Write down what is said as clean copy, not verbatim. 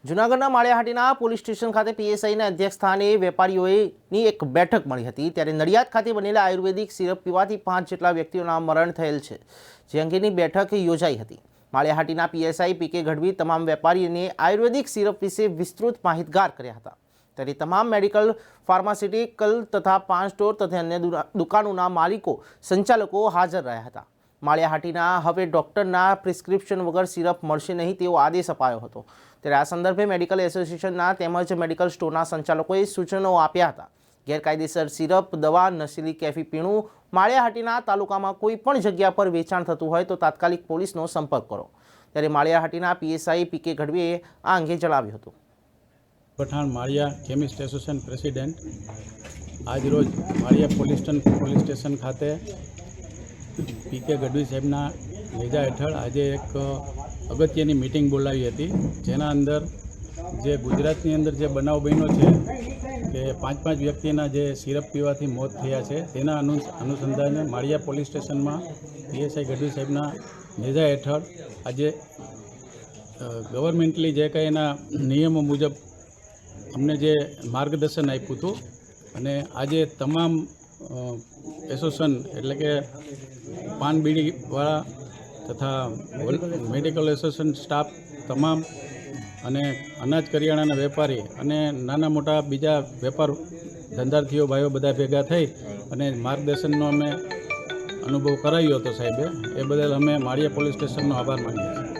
જૂનાગઢના Maliya Hatina police station ખાતે પીએસઆઈના અધ્યક્ષસ્થાને વેપારીઓની એક બેઠક મળી હતી। ત્યારે નડિયાદ ખાતે બનેલા આયુર્વેદિક સિરપ પીવાથી 5 જેટલા વ્યક્તિઓના મરણ થયેલ છે, જે અંગેની બેઠક યોજાઈ હતી। માળિયાહાટીના પીએસઆઈ પીકે ગઢવી તમામ વેપારીઓને આયુર્વેદિક સિરપ વિશે વિસ્તૃત માહિતગાર કર્યા હતા। ત્યારે તમામ મેડિકલ, ફાર્માસ્યુટિકલ તથા પાન સ્ટોર તથા અન્ય દુકાનોના માલિકો, સંચાલકો હાજર રહ્યા હતા। માળિયાહાટીના હવે ડોક્ટરના પ્રિસ્ક્રિપ્શન વગર સિરપ મળશે નહીં તેવો આદેશ અપાયો હતો। ત્યારે આ સંદર્ભે મેડિકલ એસોસિએશનના તેમજ મેડિકલ સ્ટોરના સંચાલકોએ સૂચનો આપ્યા હતા। ગેરકાયદેસર સિરપ, દવા, નશીલી કેફી પીણું માળિયાહાટીના તાલુકામાં કોઈ પણ જગ્યા પર વેચાણ થતું હોય તો તાત્કાલિક પોલીસનો સંપર્ક કરો। ત્યારે માળિયાહાટીના પીએસઆઈ પીકે ગઢવીએ આ અંગે જણાવ્યું હતું। પઠાણ માળિયા કેમિસ્ટ એસોસિએશન પ્રેસિડેન્ટ આજરોજ માળિયા પોલીસ સ્ટેશન ખાતે પીકે ગઢવી સાહેબના નેજા હેઠળ આજે એક અગત્યની મિટિંગ બોલાવી હતી, જેના અંદર જે ગુજરાતની અંદર જે બનાવ બન્યો છે કે 5 વ્યક્તિના જે સિરપ પીવાથી મોત થયા છે, તેના અનુસંધાને માળિયા પોલીસ સ્ટેશનમાં પીએસઆઈ ગઢવી સાહેબના નેજા હેઠળ આજે ગવર્મેન્ટલી જે કંઈ એના નિયમો મુજબ અમને જે માર્ગદર્શન આપ્યું હતું અને આજે તમામ એસોસિએશન એટલે કે પાન બીડીવાળા તથા મેડિકલ એસોસિએશન સ્ટાફ તમામ અને અનાજ કરિયાણાના વેપારી અને નાના મોટા બીજા વેપાર ધંધાર્થીઓ ભાઈઓ બધા ભેગા થઈ અને માર્ગદર્શનનો અમે અનુભવ કરાવ્યો હતો સાહેબે। એ બદલ અમે માળિયા પોલીસ સ્ટેશનનો આભાર માનીએ છીએ।